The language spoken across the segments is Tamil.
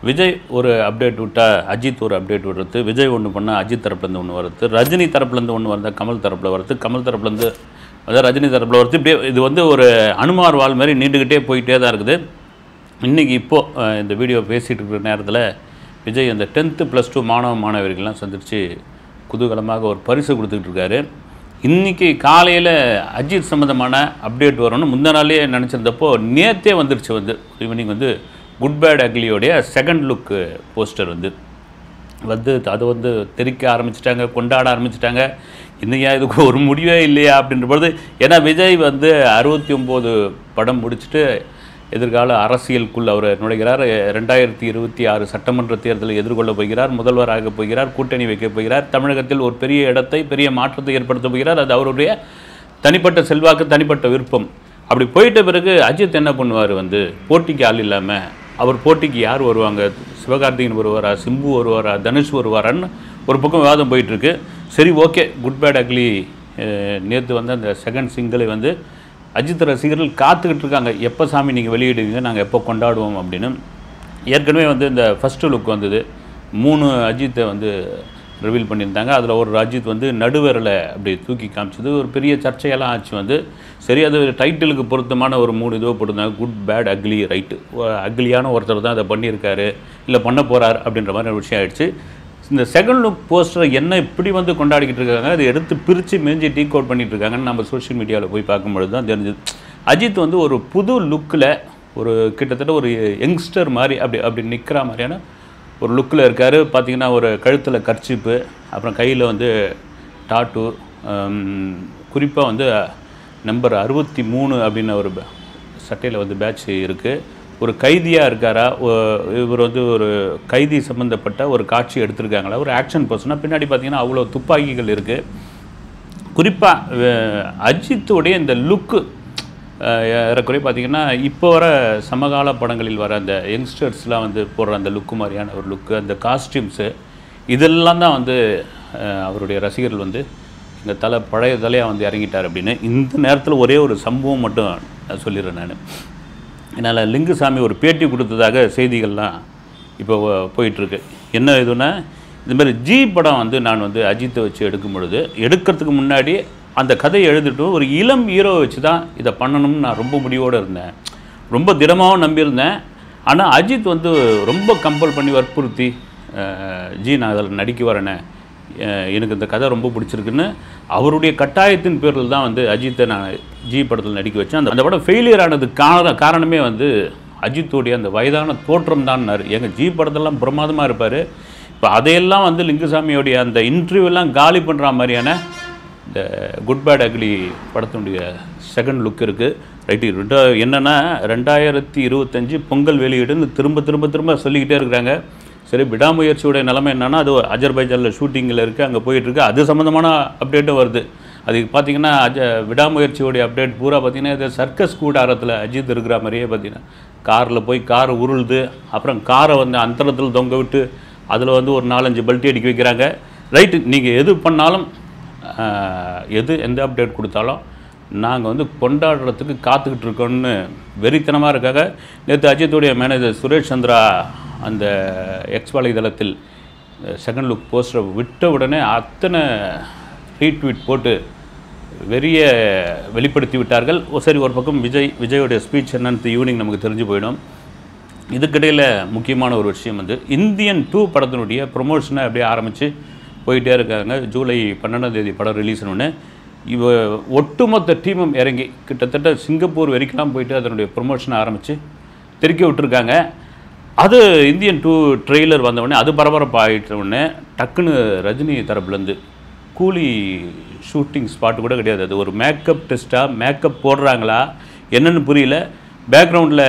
விஜய் ஒரு அப்டேட் விட்டா அஜித் ஒரு அப்டேட் விடுறது, விஜய் ஒன்று பண்ணால் அஜித் தரப்புலேருந்து ஒன்று வருது, ரஜினி தரப்புலேருந்து ஒன்று வந்தால் கமல் தரப்பில் வருது, கமல் தரப்புலேருந்து அதாவது ரஜினி தரப்பில் வருது. இப்படியே இது வந்து ஒரு அனுமார் வால் மாதிரி நீண்டுக்கிட்டே போயிட்டே தான் இருக்குது. இன்றைக்கி இப்போது இந்த வீடியோ பேசிகிட்டு இருக்கிற நேரத்தில் விஜய் அந்த 10th +2 மாணவர்கள்லாம் சந்தித்து குதூகலமாக ஒரு பரிசு கொடுத்துக்கிட்டு இருக்காரு. இன்றைக்கி காலையில் அஜித் சம்மந்தமான அப்டேட் வரும்னு முந்தின நாளே நினச்சிருந்தப்போ நேற்றே வந்துருச்சு. ஈவினிங் குட் பேட் அக்லியோடைய செகண்ட் லுக் போஸ்டர் அதை தெரிக்க ஆரம்பிச்சிட்டாங்க, கொண்டாட ஆரம்பிச்சிட்டாங்க. இன்னையா இதுக்கு ஒரு முடிவே இல்லையா அப்படின்ற பொழுது, ஏன்னா விஜய் 69 படம் முடிச்சுட்டு எதிர்கால அரசியலுக்குள் அவர் நுழைகிறார். 2026 சட்டமன்ற தேர்தலை எதிர்கொள்ள போகிறார், முதல்வராக போகிறார், கூட்டணி வைக்கப் போகிறார், தமிழகத்தில் ஒரு பெரிய இடத்தை பெரிய மாற்றத்தை ஏற்படுத்த போகிறார். அது அவருடைய தனிப்பட்ட செல்வாக்கு, தனிப்பட்ட விருப்பம். அப்படி போயிட்ட பிறகு அஜித் என்ன பண்ணுவார், போட்டிக்கு ஆள் இல்லாமல் அவர் போட்டிக்கு யார் வருவாங்க, சிவகார்த்திகேயன் வருவாரா, சிம்பு வருவாரா, தனுஷ் வருவாரான்னு ஒரு பக்கம் விவாதம் போயிட்டுருக்கு. சரி, ஓகே, குட் பேட் அக்லி நேற்று அந்த செகண்ட் சிங்கிளை அஜித் ரசிகர்கள் காத்துக்கிட்டு இருக்காங்க. எப்போ சாமி நீங்கள் வெளியிடுவீங்க, நாங்கள் எப்போ கொண்டாடுவோம் அப்படின்னு. ஏற்கனவே இந்த ஃபஸ்ட்டு லுக் 3 அஜித்தை ரிவீல் பண்ணியிருந்தாங்க. அதில் ஒரு அஜித் நடுவரில் அப்படி தூக்கி காமிச்சது ஒரு பெரிய சர்ச்சையெல்லாம் ஆச்சு. சரி, அது டைட்டிலுக்கு பொருத்தமான ஒரு 3 இதுவோ போட்டிருந்தாங்க. குட் பேட் அக்லி, ரைட்டு, அக்லியான ஒருத்தர் தான் அதை பண்ணியிருக்காரு, இல்லை பண்ண போகிறார் அப்படின்ற மாதிரி ஒரு விஷயம் ஆகிடுச்சு. இந்த செகண்ட் லுக் போஸ்டரை என்ன இப்படி கொண்டாடிக்கிட்டு இருக்காங்க, அதை எடுத்து பிரித்து மேஞ்சி டீக் அவுட் பண்ணிகிட்டு இருக்காங்கன்னு நம்ம சோஷியல் மீடியாவில் போய் பார்க்கும்பொழுது தான் தெரிஞ்சுது. அஜித் ஒரு புது லுக்கில் ஒரு கிட்டத்தட்ட ஒரு யங்ஸ்டர் மாதிரி அப்படி நிற்கிற மாதிரியான ஒரு லுக்கில் இருக்கார். பார்த்திங்கன்னா ஒரு கழுத்தில் கர்ச்சிப்பு, அப்புறம் கையில் டாட்டு, குறிப்பாக நம்பர் 63 அப்படின்னு ஒரு சட்டையில் பேட்ச் இருக்குது. ஒரு கைதியாக இருக்காரா, இவர் ஒரு கைதி சம்மந்தப்பட்ட ஒரு காட்சி எடுத்திருக்காங்களா, ஒரு ஆக்ஷன் பர்சனாக. பின்னாடி பார்த்திங்கன்னா அவ்வளோ துப்பாக்கிகள் இருக்குது. குறிப்பாக அஜித்துடைய இந்த லுக்கு ஏறக்குறைய பார்த்திங்கன்னா இப்போ வர சமகால படங்களில் வர அந்த யங்ஸ்டர்ஸ்லாம் போடுற அந்த லுக்கு மாதிரியான ஒரு லுக்கு, அந்த காஸ்டியூம்ஸு, இதெல்லாம் தான் அவருடைய ரசிகர்கள் இந்த பழைய தலையாக இறங்கிட்டார் அப்படின்னு. இந்த நேரத்தில் ஒரே ஒரு சம்பவம் மட்டும் சொல்லிடுறேன் நான். என்னால் லிங்குசாமி ஒரு பேட்டி கொடுத்ததாக செய்திகள்லாம் இப்போ போயிட்டுருக்கு. என்ன இதுன்னா, இதுமாதிரி ஜி படம் நான் அஜித்தை வச்சு எடுக்கும் பொழுது, எடுக்கிறதுக்கு முன்னாடி அந்த கதையை எழுதிட்டு ஒரு இளம் ஹீரோவை வச்சு தான் இதை பண்ணணும்னு நான் ரொம்ப முடிவோடு இருந்தேன், ரொம்ப திடமாகவும் நம்பியிருந்தேன். ஆனால் அஜித் ரொம்ப கம்பல் பண்ணி வற்புறுத்தி, ஜி நான் அதில் நடிக்க வரேனே, எனக்கு இந்த கதை ரொம்ப பிடிச்சிருக்குன்னு அவருடைய கட்டாயத்தின் பேரில் தான் அஜித்தை நான் ஜி படத்தில் நடிக்க வச்சேன். அந்த படம் ஃபெயிலியர் ஆனதுக்கு காரணமே அஜித்துடைய அந்த வயதான தோற்றம் தான்னாரு. எங்கள் ஜி படத்தெல்லாம் பிரமாதமாக இருப்பார். இப்போ அதையெல்லாம் லிங்குசாமியோடைய அந்த இன்டர்வியூலாம் காலி பண்ணுற மாதிரியான இந்த குட் பேட் அக்லி படத்தினுடைய செகண்ட் லுக் இருக்குது. ரைட்டு, என்னென்னா 2025 பொங்கல் வெளியீடுன்னு திரும்ப சொல்லிக்கிட்டே இருக்கிறாங்க. சரி, விடாமுயற்சியோடைய நிலைமை என்னென்னா, அது அஜர்பைஜானில் ஷூட்டிங்கில் இருக்குது, அங்கே போயிட்டுருக்கு. அது சம்மந்தமான அப்டேட்டும் வருது. அதுக்கு பார்த்திங்கன்னா விடாமுயற்சியோடைய அப்டேட் பூரா பார்த்திங்கன்னா இது சர்க்கஸ் கூடாரத்தில் அஜித் இருக்கிற மாதிரியே பார்த்திங்கன்னா காரில் போய் கார் உருளுது, அப்புறம் காரை அந்தரத்தில் தொங்க விட்டு அதில் ஒரு 4-5 பல்ட்டி அடிக்க வைக்கிறாங்க. ரைட்டு, நீங்கள் எது பண்ணாலும், எந்த அப்டேட் கொடுத்தாலும் நாங்கள் கொண்டாடுறதுக்கு காத்துக்கிட்டு இருக்கோன்னு வெறித்தனமாக இருக்காங்க. நேற்று அஜித்துடைய மேனேஜர் சுரேஷ் சந்திரா அந்த எக்ஸ் வலைதளத்தில் செகண்ட் லுக் போஸ்டரை விட்ட உடனே அத்தனை ரீட்வீட் போட்டு வெளிப்படுத்தி விட்டார்கள். சரி, ஒரு பக்கம் விஜயோடைய ஸ்பீச் என்னன்னு ஈவினிங் நமக்கு தெரிஞ்சு போயிடும். இதுக்கிடையில் முக்கியமான ஒரு விஷயம் இந்தியன் 2 படத்தினுடைய ப்ரொமோஷனை அப்படியே ஆரம்பித்து போயிட்டே இருக்காங்க. ஜூலை 12ஆம் தேதி படம் ரிலீஸ்னு ஒட்டுமொத்த டீமும் இறங்கி கிட்டத்தட்ட சிங்கப்பூர் வரைக்கும் போயிட்டு அதனுடைய ப்ரொமோஷனை ஆரம்பித்து தெறிக்க விட்டுருக்காங்க. அது இந்தியன் 2 ட்ரெய்லர் வந்தவுடனே அது பரபரப்பாகிட்டவுடனே டக்குன்னு ரஜினி தரப்புலேருந்து கூலி ஷூட்டிங் ஸ்பாட்டு கூட கிடையாது, அது ஒரு மேக்கப் டெஸ்ட்டாக, மேக்கப் போடுறாங்களா என்னென்னு புரியல. பேக்ரவுண்டில்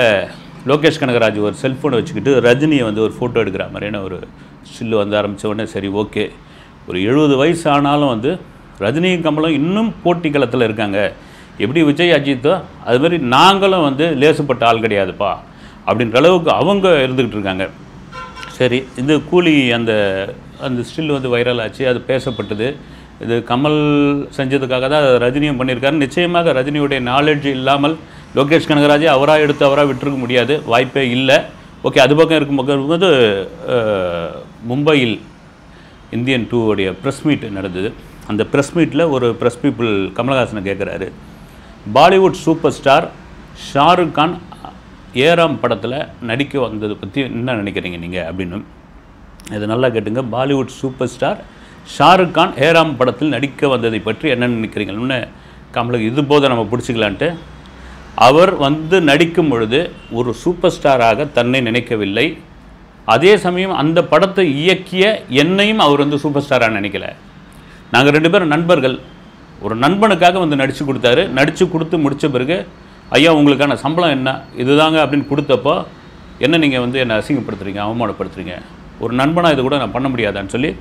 லோகேஷ் கனகராஜ் ஒரு செல்ஃபோனை வச்சுக்கிட்டு ரஜினியை ஒரு ஃபோட்டோ எடுக்கிற மாதிரியான ஒரு ஸ்டில்லு ஆரம்பித்த உடனே சரி, ஓகே, ஒரு 70 வயசு ஆனாலும் ரஜினியும் கமலும் இன்னும் போட்டி களத்தில் இருக்காங்க. எப்படி விஜய் அஜித்தோ அதுமாதிரி நாங்களும் லேசுப்பட்ட ஆள் கிடையாதுப்பா அப்படின்ற அளவுக்கு அவங்க இருந்துக்கிட்டு இருக்காங்க. சரி, இந்த கூலி அந்த ஸ்டில் வைரல் ஆச்சு, அது பேசப்பட்டது. இது கமல் செஞ்சதுக்காக தான் ரஜினியும் பண்ணியிருக்காரு. நிச்சயமாக ரஜினியுடைய நாலேஜ் இல்லாமல் லோகேஷ் கனகராஜே அவராக எடுத்து அவராக விட்டுருக்க முடியாது, வாய்ப்பே இல்லை. ஓகே, அது பக்கம் இருக்கும்போது மும்பையில் இந்தியன் 2 உடைய ப்ரெஸ் மீட் நடந்தது. அந்த ப்ரெஸ் மீட்டில் ஒரு ப்ரெஸ் பீப்புள் கமலஹாசனை கேட்குறாரு, பாலிவுட் சூப்பர் ஸ்டார் ஷாருக் கான் ஏராம் படத்தில் நடிக்க வந்ததை பற்றி என்ன நினைக்கிறீங்க நீங்கள் அப்படின்னு. இது நல்லா கேட்டுங்க. பாலிவுட் சூப்பர் ஸ்டார் ஷாருக் கான் ஏராம் படத்தில் நடிக்க வந்ததை பற்றி என்ன நினைக்கிறீங்கன்னு கமலுக்கு இது போதை நம்ம பிடிச்சிக்கலான்ட்டு, அவர் வந்து நடிக்கும் பொழுது ஒரு சூப்பர் ஸ்டாராக தன்னை நினைக்கவில்லை. அதே சமயம் அந்த படத்தை இயக்கிய என்னையும் அவர் வந்து சூப்பர் ஸ்டாராக நினைக்கல. நாங்கள் 2 பேரும் நண்பர்கள். ஒரு நண்பனுக்காக வந்து நடித்து கொடுத்தாரு. நடித்து கொடுத்து முடித்த பிறகு, ஐயா உங்களுக்கான சம்பளம் என்ன இதுதாங்க அப்படின்னு கொடுத்தப்போ, என்ன நீங்கள் வந்து என்னை அசிங்கப்படுத்துறீங்க, அவமானப்படுத்துறீங்க, ஒரு நண்பனாக இது கூட நான் பண்ண முடியாதான்னு சொல்லி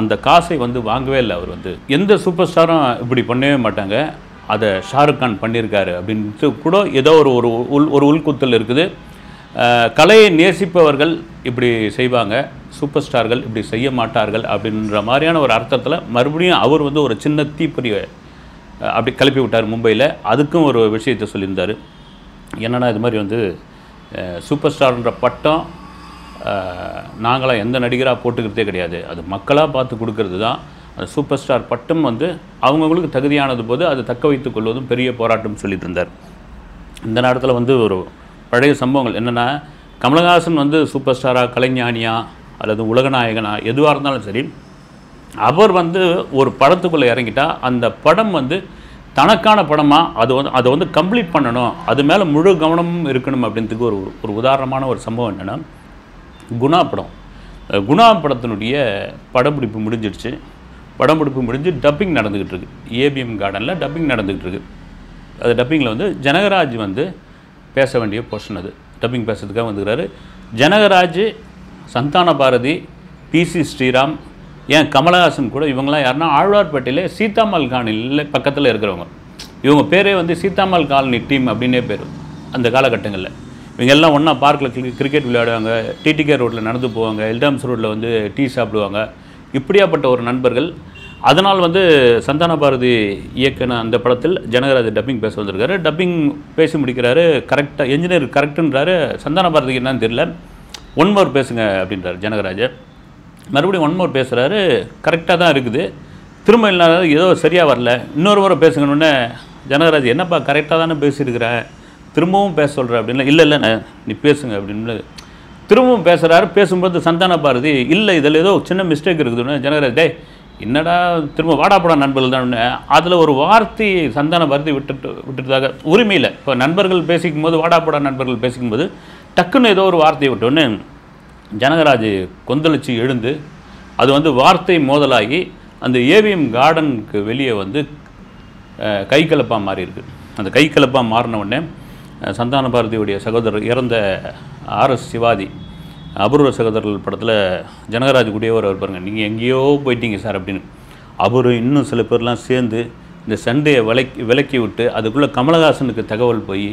அந்த காசை வந்து வாங்கவே இல்லை. அவர் வந்து எந்த சூப்பர் ஸ்டாரும் இப்படி பண்ணவே மாட்டாங்க, அதை ஷாருக் கான் பண்ணியிருக்காரு அப்படின்ட்டு கூட ஏதோ ஒரு உள்குத்தல் இருக்குது. கலையை நேசிப்பவர்கள் இப்படி செய்வாங்க, சூப்பர் ஸ்டார்கள் இப்படி செய்ய மாட்டார்கள் அப்படின்ற மாதிரியான ஒரு அர்த்தத்தில் மறுபடியும் அவர் வந்து ஒரு சின்ன தீப்பொறியை அப்படி கிளப்பி விட்டார் மும்பையில். அதுக்கும் ஒரு விஷயத்தை சொல்லியிருந்தார். என்னென்னா இது மாதிரி வந்து சூப்பர் ஸ்டார்ன்ற பட்டம் நாங்களாம் எந்த நடிகராக போட்டுக்கிறதே கிடையாது, அது மக்களாக பார்த்து கொடுக்கறது தான். அந்த சூப்பர் ஸ்டார் பட்டம் வந்து அவங்கவுங்களுக்கு தகுதியானது போது அதை தக்க வைத்துக் கொள்வதும் பெரிய போராட்டம் சொல்லிட்டு இருந்தார். இந்த நேரத்தில் வந்து ஒரு பழைய சம்பவங்கள் என்னென்னா, கமலஹாசன் வந்து சூப்பர் ஸ்டாராக, கலைஞானியா அல்லது உலகநாயகனா எதுவாக இருந்தாலும் சரி, அவர் வந்து ஒரு படத்துக்குள்ளே இறங்கிட்டால் அந்த படம் வந்து தனக்கான படமாக அதை வந்து கம்ப்ளீட் பண்ணணும், அது மேலே முழு கவனமும் இருக்கணும் அப்படின்றதுக்கு ஒரு உதாரணமான ஒரு சம்பவம் என்னென்னா, குணா படம். குணா படத்தினுடைய படப்பிடிப்பு முடிஞ்சிடுச்சு. படப்பிடிப்பு முடிஞ்சு டப்பிங் நடந்துக்கிட்டு இருக்குது. ஏபிஎம் கார்டனில் டப்பிங் நடந்துக்கிட்டு இருக்குது. அது டப்பிங்கில் வந்து ஜனகராஜ் வந்து பேச வேண்டிய போர்ஷன், அது டப்பிங் பேசுறதுக்காக வந்துக்கிறாரு. ஜனகராஜ், சந்தான பாரதி, பிசி ஸ்ரீராம், ஏன் கமலஹாசன் கூட, இவங்களாம் யாருன்னா ஆழ்வார்பேட்டையில் சீதாமல் காலனியில் பக்கத்தில் இருக்கிறவங்க. இவங்க பேரே வந்து சீதாமல் காலனி டீம் அப்படின்னே பேர். அந்த காலகட்டங்களில் இவங்க எல்லாம் ஒன்றா பார்க்கில் கிரிக்கெட் விளையாடுவாங்க, டிடிகே ரோட்டில் நடந்து போவாங்க, எல்டாம்ஸ் ரோட்டில் வந்து டீ சாப்பிடுவாங்க. இப்படியாப்பட்ட ஒரு நண்பர்கள். அதனால் வந்து சந்தான பாரதி இயக்கின அந்த படத்தில் ஜனகராஜ் டப்பிங் பேச வந்திருக்காரு. டப்பிங் பேசி முடிக்கிறாரு. கரெக்டாக என்ஜினியர் கரெக்டுன்றாரு. சந்தான பாரதிக்கு என்னன்னு தெரியல, 1 மோர் பேசுங்க அப்படின்றார் ஜனகராஜ். மறுபடியும் 1 மோர் பேசுகிறாரு. கரெக்டாக தான் இருக்குது. திரும்ப இல்லாத ஏதோ சரியாக வரல, இன்னொரு முறை பேசுங்கன்னு ஜனகராஜ், என்னப்பா கரெக்டாக தானே பேசியிருக்கிறேன், திரும்பவும் பேச சொல்கிற அப்படின்னா, இல்லை நீ பேசுங்க அப்படின்னு திரும்பவும் பேசுகிறாரு. பேசும்போது சந்தான பாரதி, இல்லை இதில் ஏதோ சின்ன மிஸ்டேக் இருக்குதுன்னு ஜனகராஜ், டே என்னடா திரும்ப வாடாப்படா நண்பர்கள் தான். அதில் ஒரு வார்த்தை சந்தான பாரதி விட்டுட்டதாக உரிமையில். இப்போ நண்பர்கள் பேசிக்கும் போது, வாடாப்படா நண்பர்கள் பேசிக்கும் போது டக்குன்னு ஏதோ ஒரு வார்த்தையை விட்டோன்னு ஜனகராஜ் கொந்தளிச்சு எழுந்து, அது வந்து வார்த்தை மோதலாகி அந்த ஏவிஎம் கார்டனுக்கு வெளியே வந்து கைகலப்பாக மாறி இருக்குது. அந்த கைகலப்பாக மாறின உடனே சந்தான பாரதியுடைய சகோதரர், இறந்த ஆர்எஸ் சிவாஜி, அபூர்வ சகோதரர்கள் படத்தில் ஜனகராஜ் கூடயே ஒரு பாருங்க, நீங்கள் எங்கேயோ போயிட்டீங்க சார் அப்படின்னு. அவர் இன்னும் சில பேர்லாம் சேர்ந்து இந்த சண்டையை விலக்கி விட்டு அதுக்குள்ளே கமலஹாசனுக்கு தகவல் போய்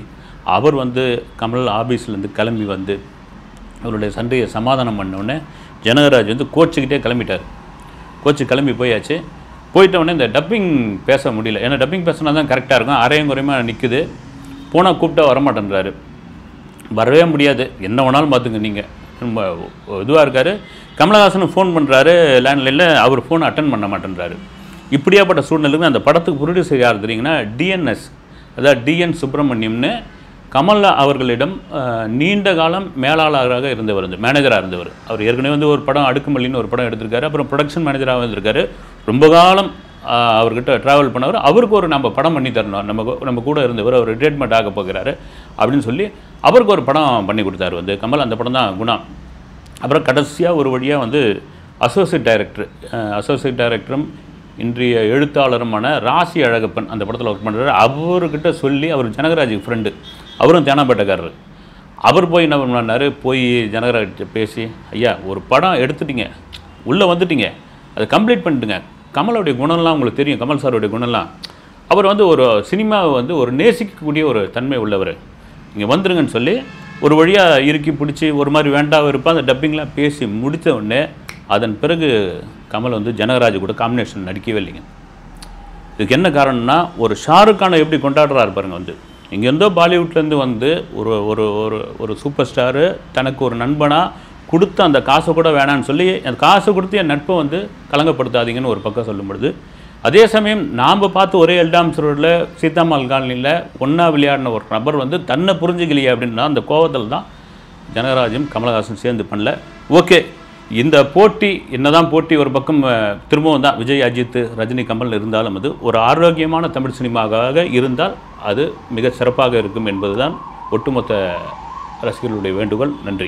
அவர் வந்து கமல் ஆஃபீஸ்லேருந்து கிளம்பி வந்து அவருடைய சண்டையை சமாதானம் பண்ணோடனே ஜனகராஜ் வந்து கோச்சிக்கிட்டே கிளம்பிட்டார். கோச்சு கிளம்பி போயாச்சு. போயிட்டவுடனே இந்த டப்பிங் பேச முடியல. ஏன்னா டப்பிங் பேசினா தான் கரெக்டாக இருக்கும். அரையும் குறையமாக நிற்குது. போனால் கூப்பிட்டா வரமாட்டேன்றாரு. வரவே முடியாது, என்ன வேணாலும் பார்த்துங்க நீங்கள், ரொம்ப இதுவாக இருக்கார். கமலஹாசனும் ஃபோன் பண்ணுறாரு லேண்ட்லைனில், அவர் ஃபோன் அட்டன் பண்ண மாட்டேன்றாரு. இப்படியாப்பட்ட சூழ்நிலைக்கு அந்த படத்துக்கு ப்ரொடியூசர் யார் தெரியுங்கன்னா, டிஎன்எஸ், அதாவது டிஎன் சுப்பிரமணியம்னு கமல் அவர்களிடம் நீண்ட காலம் மேலாளராக இருந்தவர், இந்த மேனேஜராக இருந்தவர். அவர் ஏற்கனவே வந்து ஒரு படம் அடுக்குமல்லின்னு ஒரு படம் எடுத்திருக்காரு. அப்புறம் ப்ரொடக்ஷன் மேனேஜராக இருந்திருக்காரு. ரொம்ப காலம் அவர்கிட்ட ட்ராவல் பண்ணவர். அவருக்கு ஒரு நம்ம படம் பண்ணி தரணும், நம்ம கூட இருந்தவர், அவர் ரிட்டையர்மெண்ட் ஆக போகிறாரு அப்படின்னு சொல்லி அவருக்கு ஒரு படம் பண்ணி கொடுத்தாரு வந்து கமல். அந்த படம் தான் குணா. அப்புறம் கடைசியாக ஒரு வழியாக வந்து அசோசியேட் டைரக்டரும் இன்றைய எழுத்தாளருமான ராசி அழகப்பன் அந்த படத்தில் ஒர்க் பண்ணுறாரு. அவர்கிட்ட சொல்லி, அவர் ஜனகராஜுக்கு ஃப்ரெண்டு, அவரும் தேனாம்பேட்டைக்காரர். அவர் போய் என்ன பண்ணார், போய் ஜனகராஜ் பேசி, ஐயா ஒரு படம் எடுத்துட்டீங்க, உள்ளே வந்துட்டீங்க, அதை கம்ப்ளீட் பண்ணிட்டுங்க, கமலுடைய குணம்லாம் உங்களுக்கு தெரியும், கமல் சாருடைய குணம்லாம், அவர் வந்து ஒரு சினிமாவை வந்து ஒரு நேசிக்கக்கூடிய ஒரு தன்மை உள்ளவர், இங்கே வந்துருங்கன்னு சொல்லி ஒரு வழியாக இறுக்கி பிடிச்சி ஒரு மாதிரி வேண்டாம் இருப்பால் அந்த டப்பிங்லாம் பேசி முடித்த உடனே அதன் பிறகு கமல் வந்து ஜனகராஜ் கூட காம்பினேஷன் நடிக்கவே இல்லைங்க. இதுக்கு என்ன காரணம்னா, ஒரு ஷாருக் கானை எப்படி கொண்டாடுறாரு பாருங்க வந்து, இங்கேருந்தோ பாலிவுட்லேருந்து வந்து ஒரு ஒரு ஒரு ஒரு சூப்பர் ஸ்டாரு தனக்கு ஒரு நண்பனாக கொடுத்து அந்த காசை கூட வேணான்னு சொல்லி அந்த காசை கொடுத்து என் நட்பை வந்து கலங்கப்படுத்தாதீங்கன்னு ஒரு பக்கம் சொல்லும் பொழுது, அதே சமயம் நாம் பார்த்து ஒரே எல்டாம்ஸ் ரோடில் சீதாமால் காலனியில் ஒன்றா விளையாடின ஒரு நபர் வந்து தன்னை புரிஞ்சுக்கலையே அப்படின்னா அந்த கோவத்தில் தான் ஜனகராஜும் கமலஹாசன் சேர்ந்து பண்ணல. ஓகே, இந்த போட்டி என்னதான் போட்டி ஒரு பக்கம் திரும்பவும் தான் விஜய், அஜித், ரஜினி, கமல் இருந்தாலும் அது ஒரு ஆரோக்கியமான தமிழ் சினிமாவாக இருந்தால் அது மிக சிறப்பாக இருக்கும் என்பதுதான் ஒட்டுமொத்த ரசிகர்களுடைய வேண்டுகோள். நன்றி.